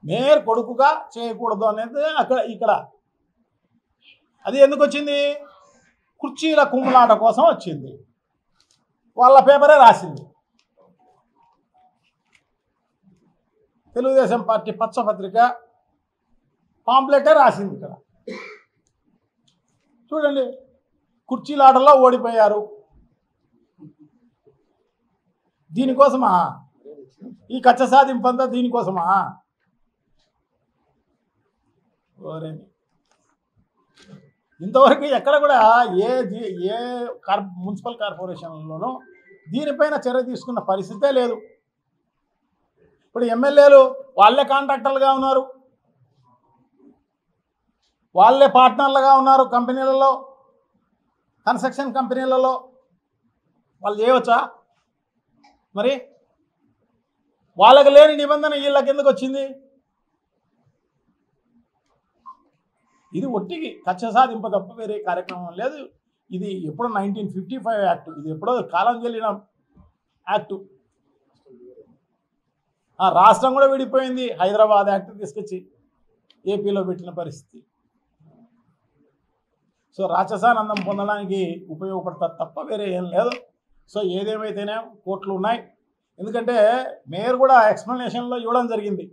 Mayor కొడుకుగా చేయకూడదు అనేది ఇక్కడ అది ఎందుకు వచ్చింది? కుర్చీల కుమ్ములాట కోసం వచ్చింది. వాళ్ళ పేపరే రాసింది. తెలుగుదేశం పార్టీ పచ్చపత్రిక పాంప్లెటే రాసింది. ఇక్కడ చూడండి, కుర్చీలాటలో ఓడిపోయారు. దీనికోసమా ఈ కచ్చ సాధింపు అంతా? దీనికోసమా? ఇంతవరకు ఎక్కడ కూడా ఏ మున్సిపల్ కార్పొరేషన్లోనూ దీనిపైన చర్య తీసుకున్న పరిస్థితే లేదు. ఇప్పుడు ఎమ్మెల్యేలు వాళ్ళే కాంట్రాక్టర్లుగా ఉన్నారు, వాళ్ళే పార్ట్నర్లుగా ఉన్నారు కంపెనీలలో, కన్స్ట్రక్షన్ కంపెనీలలో. వాళ్ళు చేయవచ్చా? మరి వాళ్ళకి లేని నిబంధన వీళ్ళకి ఎందుకు వచ్చింది? ఇది ఒట్టికి కక్ష సాధింపు తప్ప వేరే కార్యక్రమం లేదు. ఇది ఎప్పుడో 1955 యాక్ట్, ఇది ఎప్పుడో కాలం చెల్లిన యాక్టు. రాష్ట్రం కూడా విడిపోయింది, హైదరాబాద్ యాక్ట్ తీసుకొచ్చి ఏపీలో పెట్టిన పరిస్థితి. సో రాక్షసానందం పొందడానికి ఉపయోగపడతారు తప్ప వేరే ఏం లేదు. సో ఏదేమైతేనే కోర్టులు ఉన్నాయి. ఎందుకంటే మేయర్ కూడా ఎక్స్ప్లెనేషన్లో ఇవ్వడం జరిగింది,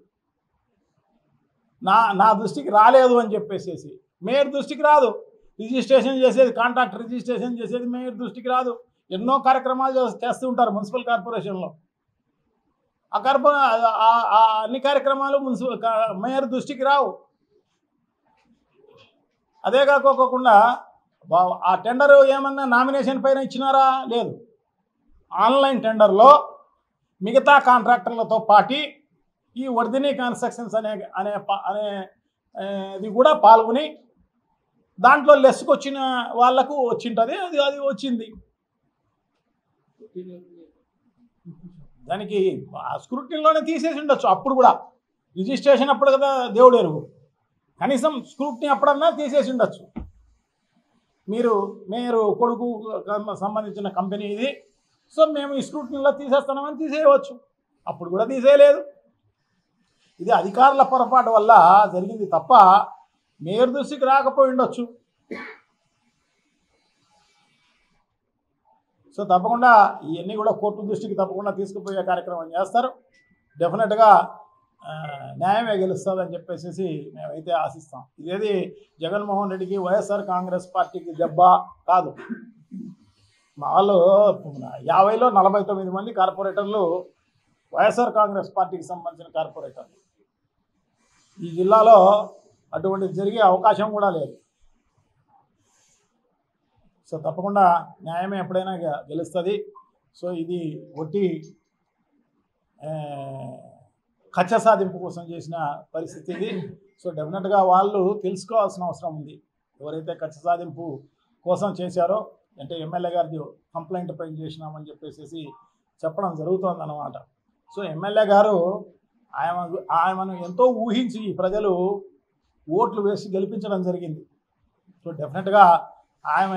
నా దృష్టికి రాలేదు అని చెప్పేసి. మేయర్ దృష్టికి రాదు, రిజిస్ట్రేషన్ చేసేది, కాంట్రాక్ట్ రిజిస్ట్రేషన్ చేసేది మేయర్ దృష్టికి రాదు. ఎన్నో కార్యక్రమాలు చేస్తూ ఉంటారు మున్సిపల్ కార్పొరేషన్లో. అన్ని కార్యక్రమాలు మేయర్ దృష్టికి రావు. అదే కాకోకుండా ఆ టెండర్ ఏమన్నా నామినేషన్ పైన ఇచ్చినారా? లేదు. ఆన్లైన్ టెండర్లో మిగతా కాంట్రాక్టర్లతో పాటి ఈ వర్ధిని కన్స్ట్రక్షన్స్ అనేది కూడా పాల్గొని దాంట్లో లెస్కి వచ్చిన వాళ్లకు వచ్చింటుంది. అది వచ్చింది. దానికి స్క్రూటినీలోనే తీసేసి ఉండొచ్చు. అప్పుడు కూడా రిజిస్ట్రేషన్ అప్పుడు కదా దేవుడు ఎరుగు, కనీసం స్క్రూటినీ అప్పుడన్నా తీసేసి ఉండొచ్చు. మీరు కొడుకు సంబంధించిన కంపెనీ ఇది, సో మేము ఈ స్క్రూటినీలో తీసేస్తున్నామని తీసేయవచ్చు. అప్పుడు కూడా తీసేయలేదు. ఇది అధికారుల పొరపాటు వల్ల జరిగింది తప్ప మేయర్ దృష్టికి రాకపోయి ఉండొచ్చు. సో తప్పకుండా ఇవన్నీ కూడా కోర్టు దృష్టికి తప్పకుండా తీసుకుపోయే కార్యక్రమం చేస్తారు. డెఫినెట్గా న్యాయమే గెలుస్తుందని చెప్పేసి మేమైతే ఆశిస్తాం. ఇదేది జగన్మోహన్ రెడ్డికి వైఎస్ఆర్ కాంగ్రెస్ పార్టీకి దెబ్బ కాదు. మా వాళ్ళు 50లో 49 మంది కార్పొరేటర్లు వైఎస్ఆర్ కాంగ్రెస్ పార్టీకి సంబంధించిన కార్పొరేటర్లు. ఈ జిల్లాలో అటువంటిది జరిగే అవకాశం కూడా లేదు. సో తప్పకుండా న్యాయమే ఎప్పుడైనా గెలుస్తుంది. సో ఇది ఒట్టి కక్ష సాధింపు కోసం చేసిన పరిస్థితి ఇది. సో డెఫినెట్గా వాళ్ళు తెలుసుకోవాల్సిన అవసరం ఉంది. ఎవరైతే కక్ష సాధింపు కోసం చేశారో, అంటే ఎమ్మెల్యే గారిది కంప్లైంట్ పైన చేసినామని చెప్పేసి చెప్పడం జరుగుతుంది అన్నమాట. సో ఎమ్మెల్యే గారు ఆయనను ఎంతో ఊహించి ప్రజలు ఓట్లు వేసి గెలిపించడం జరిగింది. సో డెఫినెట్గా ఆయన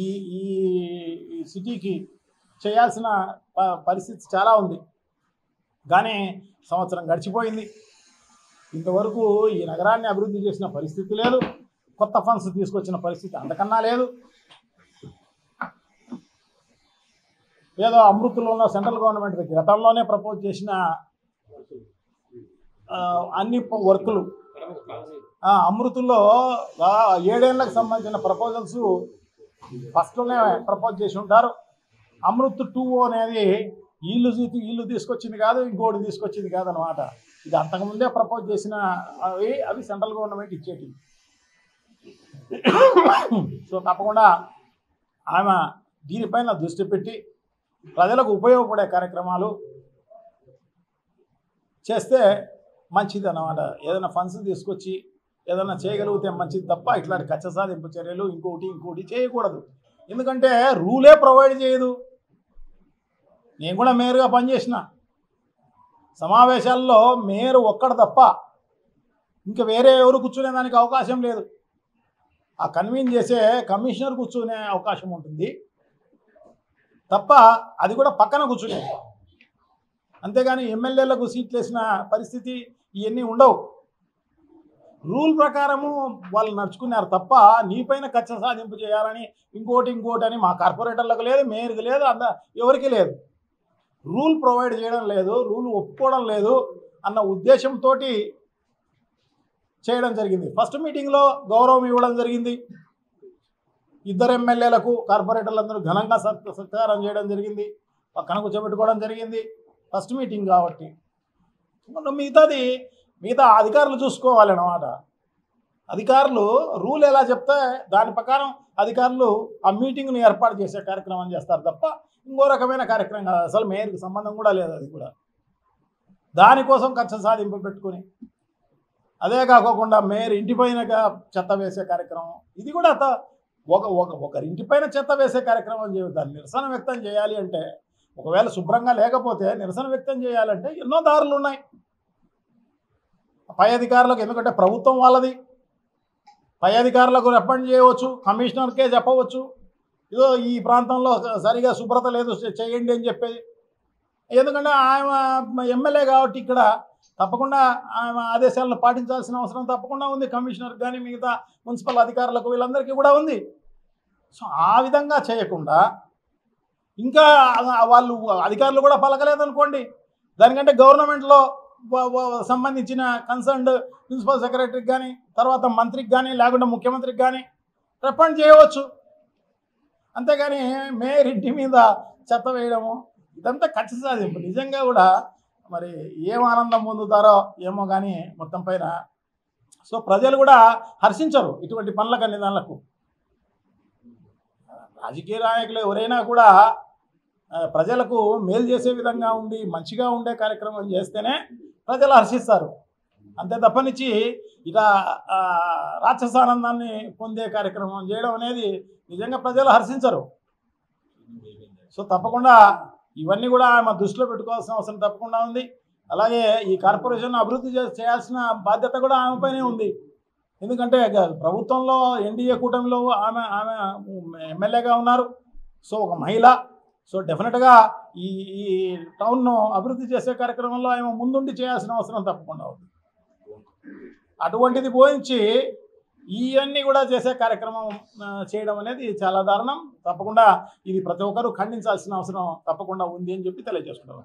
ఈ సిటీకి చేయాల్సిన పరిస్థితి చాలా ఉంది. కానీ సంవత్సరం గడిచిపోయింది, ఇంతవరకు ఈ నగరాన్ని అభివృద్ధి చేసిన పరిస్థితి లేదు. కొత్త ఫండ్స్ తీసుకొచ్చిన పరిస్థితి అంతకన్నా లేదు. ఏదో అమృత్లో ఉన్న సెంట్రల్ గవర్నమెంట్ గతంలోనే ప్రపోజ్ చేసిన అన్ని వర్కులు అమృతుల్లో 7 ఏళ్లకు సంబంధించిన ప్రపోజల్స్ ఫస్ట్లోనే ప్రపోజ్ చేసి ఉంటారు. అమృత్ 2 అనేది ఇల్లు తీసుకొచ్చింది కాదు, ఇంకోటి తీసుకొచ్చింది కాదనమాట. ఇది అంతకుముందే ప్రపోజ్ చేసిన అవి సెంట్రల్ గవర్నమెంట్ ఇచ్చేటివి. సో తప్పకుండా ఆమె దీనిపైన దృష్టి పెట్టి ప్రజలకు ఉపయోగపడే కార్యక్రమాలు చేస్తే మంచిది అన్నమాట. ఏదైనా ఫండ్స్ తీసుకొచ్చి ఏదైనా చేయగలిగితే మంచిది తప్ప ఇట్లాంటి కక్ష సాధింపు చర్యలు ఇంకోటి చేయకూడదు. ఎందుకంటే రూలే ప్రొవైడ్ చేయదు. నేను కూడా మేయర్గా పనిచేసిన సమావేశాల్లో మేయర్ ఒక్కడు తప్ప ఇంకా వేరే ఎవరు కూర్చునేదానికి అవకాశం లేదు. ఆ కన్వీన్ చేసే కమిషనర్ కూర్చునే అవకాశం ఉంటుంది తప్ప, అది కూడా పక్కన కూర్చునే. అంతేగాని ఎమ్మెల్యేలకు సీట్లు వేసిన పరిస్థితి ఇవన్నీ ఉండవు. రూల్ ప్రకారము వాళ్ళు నడుచుకున్నారు తప్ప నీపైన కక్ష సాధింపు చేయాలని ఇంకోటి అని మా కార్పొరేటర్లకు లేదు, మేయర్కి లేదు, ఎవరికి లేదు. రూల్ ప్రొవైడ్ చేయడం లేదు, రూల్ ఒప్పుకోవడం లేదు అన్న ఉద్దేశంతో చేయడం జరిగింది. ఫస్ట్ మీటింగ్లో గౌరవం ఇవ్వడం జరిగింది. 2 ఎమ్మెల్యేలకు కార్పొరేటర్లందరూ ఘనంగా సత్కారం చేయడం జరిగింది, పక్కన కూర్చోబెట్టుకోవడం జరిగింది. ఫస్ట్ మీటింగ్ కాబట్టి మిగతా అధికారులు చూసుకోవాలన్నమాట. అధికారులు రూల్ ఎలా చెప్తే దాని ప్రకారం అధికారులు ఆ మీటింగ్ను ఏర్పాటు చేసే కార్యక్రమం చేస్తారు తప్ప ఇంకో రకమైన కార్యక్రమం కాదు. అసలు మేయర్కి సంబంధం కూడా లేదు. అది కూడా దానికోసం కక్ష సాధింపు పెట్టుకుని, అదే కాకుండా మేయర్ ఇంటిపైన చెత్త వేసే కార్యక్రమం, ఇది కూడా ఒకరి ఇంటిపైన చెత్త వేసే కార్యక్రమం దాన్ని నిరసన వ్యక్తం చేయాలి అంటే, ఒకవేళ శుభ్రంగా లేకపోతే నిరసన వ్యక్తం చేయాలంటే ఎన్నో దారులు ఉన్నాయి పై అధికారులకు. ఎందుకంటే ప్రభుత్వం వాళ్ళది, పై అధికారులకు రికమెండ్ చేయవచ్చు, కమిషనర్కే చెప్పవచ్చు, ఇదో ఈ ప్రాంతంలో సరిగా శుభ్రత లేదు చేయండి అని చెప్పేది. ఎందుకంటే ఆమె ఎమ్మెల్యే కాబట్టి ఇక్కడ తప్పకుండా ఆమె ఆదేశాలను పాటించాల్సిన అవసరం తప్పకుండా ఉంది. కమిషనర్ కానీ మిగతా మున్సిపల్ అధికారులకు వీళ్ళందరికీ కూడా ఉంది. సో ఆ విధంగా చేయకుండా ఇంకా వాళ్ళు అధికారులు కూడా పలకలేదనుకోండి, దానికంటే గవర్నమెంట్లో సంబంధించిన కన్సర్న్డ్ ప్రిన్సిపల్ సెక్రటరీకి కానీ, తర్వాత మంత్రికి కానీ, లేకుంటే ముఖ్యమంత్రికి కానీ రికమెండ్ చేయవచ్చు. అంతేగాని మేయర్ ఇంటి మీద చెత్త వేయడము ఇదంతా కక్ష సాధింపు. నిజంగా కూడా మరి ఏం ఆనందం పొందుతారో ఏమో కానీ మొత్తం పైన. సో ప్రజలు కూడా హర్షించరు ఇటువంటి పనులకన్నీ దానికి. రాజకీయ నాయకులు ఎవరైనా కూడా ప్రజలకు మేలు చేసే విధంగా ఉండి మంచిగా ఉండే కార్యక్రమం చేస్తేనే ప్రజలు హర్షిస్తారు. అంతే తప్పనిచ్చి ఇక రాక్షసానందాన్ని పొందే కార్యక్రమం చేయడం అనేది నిజంగా ప్రజలు హర్షించరు. సో తప్పకుండా ఇవన్నీ కూడా ఆమె దృష్టిలో పెట్టుకోవాల్సిన అవసరం తప్పకుండా ఉంది. అలాగే ఈ కార్పొరేషన్ అభివృద్ధి చేయాల్సిన బాధ్యత కూడా ఆమెపైనే ఉంది. ఎందుకంటే ప్రభుత్వంలో ఎన్డీఏ కూటమిలో ఆమె ఎమ్మెల్యేగా ఉన్నారు. సో ఒక మహిళ. సో డెఫినెట్గా ఈ టౌన్ను అభివృద్ధి చేసే కార్యక్రమంలో ఆమె ముందుండి చేయాల్సిన అవసరం తప్పకుండా ఉంది. అటువంటిది పోయించి ఇవన్నీ కూడా చేసే కార్యక్రమం చేయడం అనేది చాలా దారుణం. తప్పకుండా ఇది ప్రతి ఒక్కరూ ఖండించాల్సిన అవసరం తప్పకుండా ఉంది అని చెప్పి తెలియజేసుకుంటాం.